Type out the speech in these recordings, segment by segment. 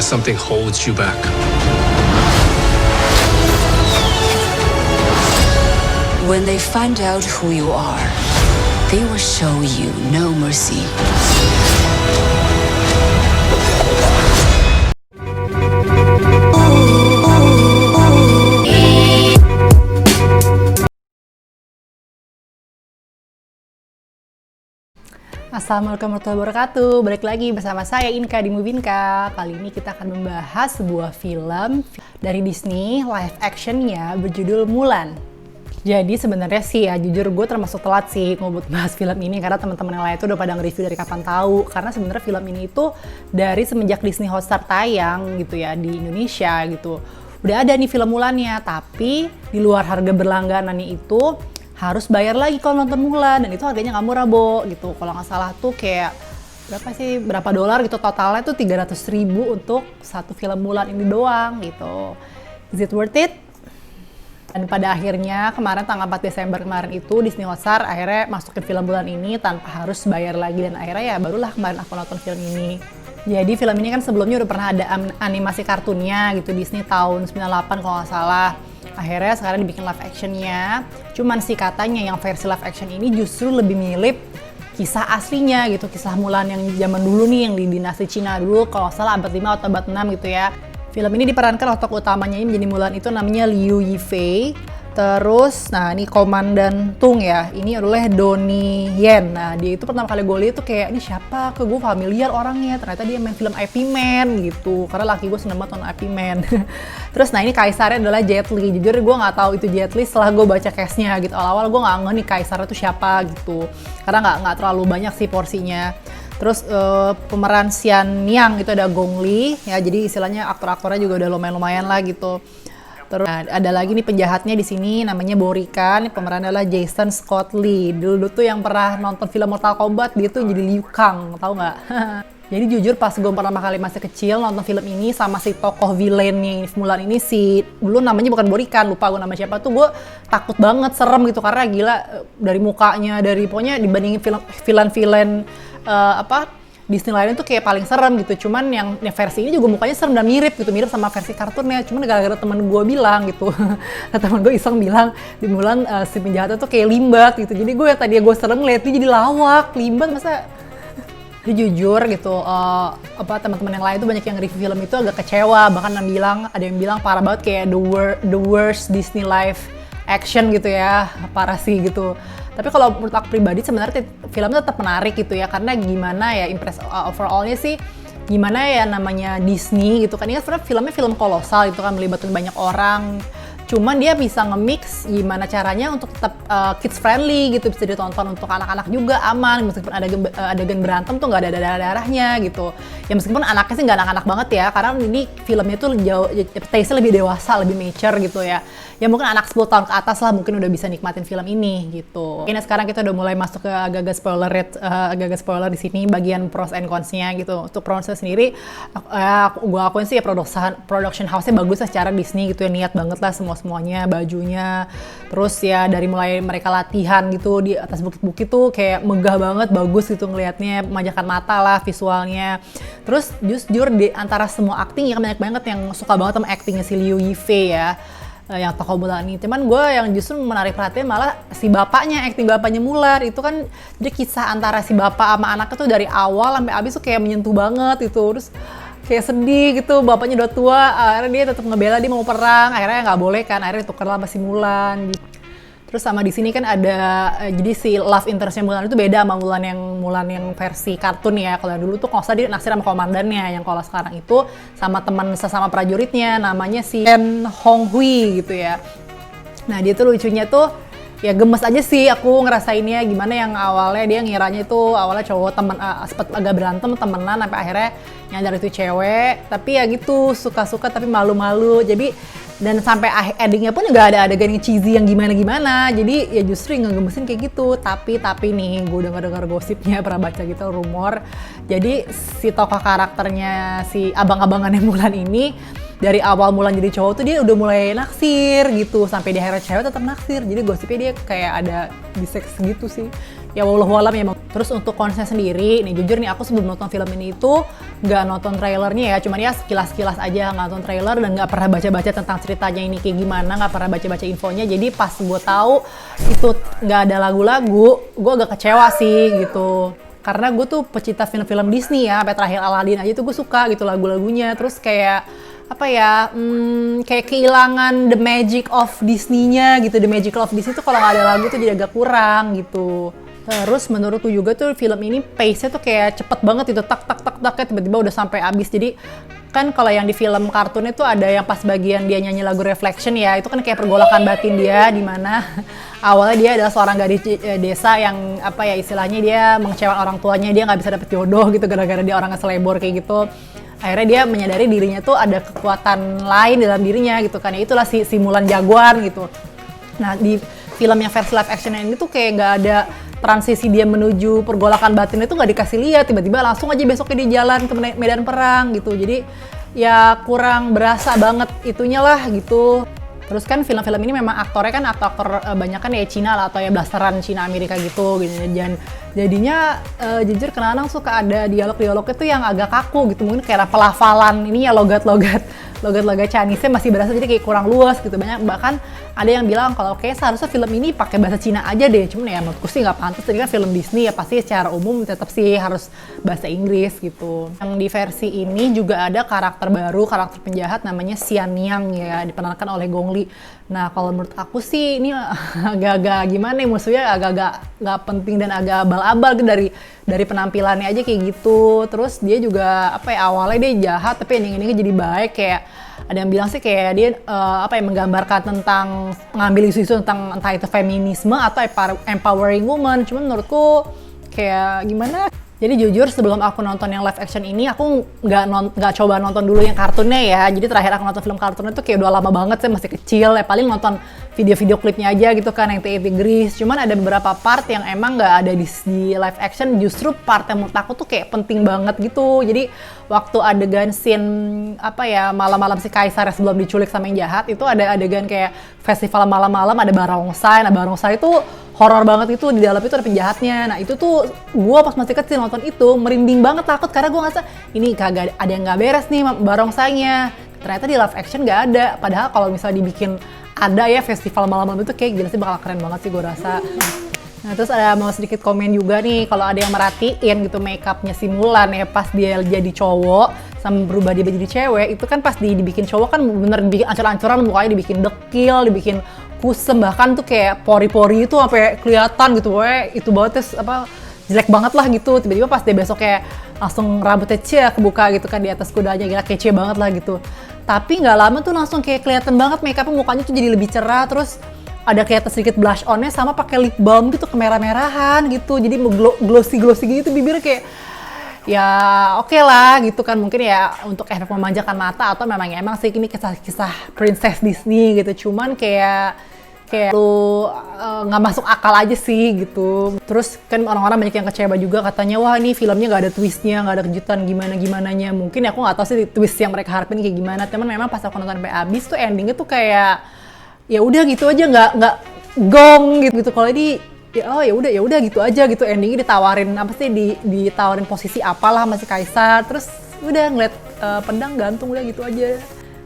but something holds you back. When they find out who you are, they will show you no mercy. Assalamualaikum warahmatullahi wabarakatuh. Balik lagi bersama saya Inka di Mubinka. Kali ini kita akan membahas sebuah film dari Disney live actionnya berjudul Mulan. Jadi sebenarnya sih ya, jujur gue termasuk telat sih ngebut bahas film ini karena teman-teman yang lain tuh udah pada nge-review dari kapan tahu. Karena sebenarnya film ini itu dari semenjak Disney Hotstar tayang gitu ya di Indonesia gitu. Udah ada nih film Mulannya, tapi di luar harga berlangganan itu harus bayar lagi kalau nonton Mulan, dan itu harganya nggak murah, Bo, gitu. Kalau nggak salah tuh kayak berapa dolar gitu, totalnya tuh 300.000 untuk satu film Mulan ini doang gitu. Is it worth it? Dan pada akhirnya kemarin tanggal 4 Desember kemarin itu Disney Hotstar akhirnya masukin film Mulan ini tanpa harus bayar lagi, dan akhirnya ya barulah kemarin aku nonton film ini. Jadi film ini kan sebelumnya udah pernah ada animasi kartunnya gitu, Disney tahun 98 kalau nggak salah. Akhirnya sekarang dibikin live actionnya. Cuman sih katanya yang versi live action ini justru lebih mirip kisah aslinya gitu, kisah Mulan yang zaman dulu nih, yang di dinasti Cina dulu, kalau nggak salah abad 5 atau abad 6 gitu ya. Film ini diperankan oleh tokoh utamanya ini menjadi Mulan itu namanya Liu Yifei. Terus, nah ini Komandan Tung ya, ini adalah Donnie Yen. Nah dia itu pertama kali gue lihat tuh kayak, ini siapa? Ke gue familiar orangnya, ternyata dia main film IP Man gitu. Karena laki gue seneng banget nonton IP Man. Terus nah ini kaisarnya adalah Jet Li. Jujur gue gak tahu itu Jet Li setelah gue baca cast-nya gitu. Awal-awal gue gak ngeh nih kaisarnya tuh siapa gitu. Karena gak terlalu banyak sih porsinya. Terus pemeran Xian Yang itu ada Gong Li ya, jadi istilahnya aktor-aktornya juga udah lumayan lah gitu. Terus ada lagi nih penjahatnya di sini namanya Borikan, pemerannya adalah Jason Scott Lee. Dulu tuh yang pernah nonton film Mortal Kombat dia tuh jadi Liu Kang, tahu nggak? Jadi jujur pas gue pertama kali masih kecil nonton film ini sama si tokoh villainnya Mulan ini, si dulu namanya bukan Borikan, lupa gue nama siapa tuh, gue takut banget, serem gitu karena gila dari mukanya, dari pokoknya dibandingin villain Disney lainnya tuh kayak paling serem gitu. Cuman yang versi ini juga mukanya serem dan mirip gitu, mirip sama versi kartunnya. Cuman gara-gara temen gue bilang gitu, temen gue iseng bilang di Mulan si penjahatnya tuh kayak limbat gitu. Jadi gue yang tadi gue serem ngeliat dia jadi lawak, limbat masa. Jadi jujur gitu, teman-teman yang lain tuh banyak yang review film itu agak kecewa. Bahkan ada yang bilang parah banget, kayak the worst Disney live action gitu ya, parah sih gitu. Tapi kalau menurut aku pribadi sebenarnya filmnya tetap menarik gitu ya, karena gimana ya overallnya sih, gimana ya namanya Disney gitu kan, ini kan sebenarnya filmnya film kolosal gitu kan, melibatkan banyak orang. Cuman dia bisa nge-mix gimana caranya untuk tetap kids friendly gitu, bisa ditonton untuk anak-anak juga aman, meskipun adegan berantem tuh nggak ada darah-darahnya gitu. Ya meskipun anaknya sih nggak anak-anak banget ya, karena ini filmnya tuh jauh taste-nya lebih dewasa, lebih mature gitu ya. Ya mungkin anak 10 tahun ke atas lah mungkin udah bisa nikmatin film ini gitu. Ini sekarang kita udah mulai masuk ke agak-agak spoiler di sini, bagian pros and cons-nya gitu. Untuk pros-nya sendiri, gue akuin sih ya production house-nya bagus lah secara Disney gitu ya, niat banget lah semuanya, bajunya. Terus ya dari mulai mereka latihan gitu di atas bukit-bukit tuh kayak megah banget, bagus gitu ngelihatnya, memanjakan mata lah visualnya. Terus jujur di antara semua acting ya, banyak banget yang suka banget sama actingnya si Liu Yifei ya, yang tokoh Mulan ini. Cuman gue yang justru menarik perhatian malah si bapaknya, acting bapaknya Mulan itu kan, jadi kisah antara si bapak sama anaknya tuh dari awal sampai habis tuh kayak menyentuh banget itu. Terus kayak sedih gitu, bapaknya udah tua, akhirnya dia tetap ngebela, dia mau perang, akhirnya nggak boleh kan, akhirnya ditukar lah sama si Mulan gitu. Terus sama di sini kan ada, jadi si love interest-nya Mulan itu beda sama Mulan yang versi kartun ya. Kalau dulu tuh kalau dia naksir sama komandannya, yang kalau sekarang itu sama teman sesama prajuritnya, namanya si Chen Honghui gitu ya. Nah dia tuh lucunya tuh, ya gemes aja sih aku ngerasainnya, gimana yang awalnya dia ngiranya itu awalnya cowok temen, sempet agak berantem temenan sampai akhirnya nyadar itu cewek, tapi ya gitu suka-suka tapi malu-malu. Jadi dan sampai endingnya pun juga ada adegan yang cheesy yang gimana-gimana, jadi ya justru ngegemesin kayak gitu. Tapi nih gue udah dengar gosipnya, pernah baca gitu rumor, jadi si tokoh karakternya si abang-abangannya Mulan ini dari awal Mulan jadi cowok tuh dia udah mulai naksir gitu, sampai di akhirnya cewek tetap naksir. Jadi gosipnya dia kayak ada bisex gitu sih, ya wallahualam ya. Terus untuk konsepnya sendiri, nih jujur nih aku sebelum nonton film ini itu nggak nonton trailernya ya, cuman ya sekilas-sekilas aja, nggak nonton trailer dan nggak pernah baca-baca tentang ceritanya ini kayak gimana, nggak pernah baca-baca infonya. Jadi pas gue tahu itu nggak ada lagu-lagu, gue agak kecewa sih gitu. Karena gue tuh pecinta film-film Disney ya, sampai terakhir Aladdin aja tuh gue suka gitu lagu-lagunya. Terus kayak apa ya, kayak kehilangan the magic of Disney-nya gitu. The magical of Disney tuh kalau nggak ada lagu tuh jadi agak kurang gitu. Terus menurutku juga tuh film ini pace-nya tuh kayak cepet banget itu, tak tiba-tiba udah sampai habis. Jadi kan kalau yang di film kartun itu ada yang pas bagian dia nyanyi lagu Reflection ya, itu kan kayak pergolakan batin dia di mana awalnya dia adalah seorang gadis desa yang apa ya istilahnya dia mengecewakan orang tuanya, dia nggak bisa dapet jodoh gitu gara-gara dia orangnya selebor kayak gitu. Akhirnya dia menyadari dirinya tuh ada kekuatan lain dalam dirinya gitu kan, ya itulah si Mulan jagoan gitu. Nah di film yang versi live action ini tuh kayak nggak ada transisi dia menuju pergolakan batin itu nggak dikasih lihat, tiba-tiba langsung aja besoknya dia jalan ke medan perang gitu. Jadi ya kurang berasa banget itunya lah gitu. Terus kan film-film ini memang aktornya kan aktor banyak kan ya Cina lah, atau ya blasteran Cina Amerika gitu. Dan jadinya jujur kadang-kadang suka ada dialog-dialog itu yang agak kaku gitu, mungkin kayak pelafalan ini ya logat-logat Chinese-nya masih berasa jadi kayak kurang luas gitu. Banyak bahkan ada yang bilang kalau kayak seharusnya film ini pakai bahasa Cina aja deh, cuman ya menurutku sih nggak pantas. Jadi kan film Disney ya pasti secara umum tetap sih harus bahasa Inggris gitu. Yang di versi ini juga ada karakter baru, karakter penjahat namanya Xian Yang ya, diperankan oleh Gong Li. Nah kalau menurut aku sih ini agak-agak gimana ya, musuhnya agak-agak nggak penting dan agak abal-abal gitu dari penampilannya aja kayak gitu. Terus dia juga apa ya, awalnya dia jahat tapi ending-endingnya jadi baik. Kayak ada yang bilang sih kayak dia menggambarkan tentang ngambil isu-isu tentang entah itu feminisme atau empowering woman. Cuman menurutku kayak gimana? Jadi jujur sebelum aku nonton yang live action ini aku nggak coba nonton dulu yang kartunnya ya. Jadi terakhir aku nonton film kartunnya itu kayak udah lama banget, saya masih kecil ya, paling nonton video-video klipnya aja gitu kan yang The Grease. Cuman ada beberapa part yang emang nggak ada di live action, justru part yang menurut aku tuh kayak penting banget gitu. Jadi waktu adegan scene apa ya malam-malam si Kaisar sebelum diculik sama yang jahat itu ada adegan kayak festival malam-malam, ada barongsai. Nah barongsai itu horor banget, itu di dalam itu ada penjahatnya. Nah itu tuh gue pas masih kecil nonton itu merinding banget, takut karena gue ngerasa ini kagak ada yang nggak beres nih barongsainya. Ternyata di live action nggak ada. Padahal kalau misalnya dibikin ada ya festival malam-malam itu kayak gila sih, bakal keren banget sih gue rasa. Nah terus ada mau sedikit komen juga nih, kalau ada yang merhatiin gitu makeupnya si Mulan ya pas dia jadi cowok sama berubah dia jadi cewek, itu kan pas dibikin cowok kan bener dibikin ancur-ancuran, mukanya dibikin dekil, dibikin kusem, bahkan tuh kayak pori-pori itu sampai kelihatan gitu, itu banget apa jelek banget lah gitu. Tiba-tiba pas dia besok kayak langsung rambutnya kebuka gitu kan di atas kudanya, gila kece banget lah gitu. Tapi nggak lama tuh langsung kayak kelihatan banget makeupnya, mukanya tuh jadi lebih cerah, terus ada kayak sedikit blush on-nya sama pakai lip balm gitu kemerah-merahan gitu. Jadi glossy gitu bibirnya kayak ya oke lah gitu kan, mungkin ya untuk efek memanjakan mata atau memang sih ini kisah-kisah princess Disney gitu. Cuman kayak lu nggak masuk akal aja sih gitu. Terus kan orang-orang banyak yang kecewa juga, katanya wah ini filmnya nggak ada twistnya, nggak ada kejutan gimananya. Mungkin aku nggak tahu sih twist yang mereka harapin kayak gimana. Teman memang pas aku nonton sampai habis tuh endingnya tuh kayak ya udah gitu aja, nggak gong gitu. Kalau ini ya udah gitu aja gitu, endingnya ditawarin apa sih, ditawarin posisi apalah masih Kaisar, terus udah ngeliat pedang gantung udah gitu aja.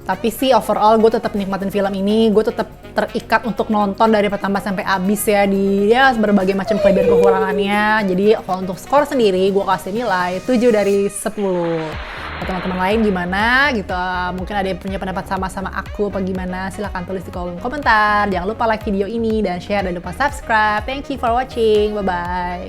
Tapi sih overall gue tetap nikmatin film ini, gue tetap terikat untuk nonton dari pertama sampai habis ya, di ya berbagai macam kelebihan kekurangannya. Jadi kalau untuk skor sendiri gue kasih nilai 7 dari 10. Teman-teman lain gimana gitu, mungkin ada yang punya pendapat sama aku apa gimana, silahkan tulis di kolom komentar. Jangan lupa like video ini dan share, dan lupa subscribe. Thank you for watching, bye bye.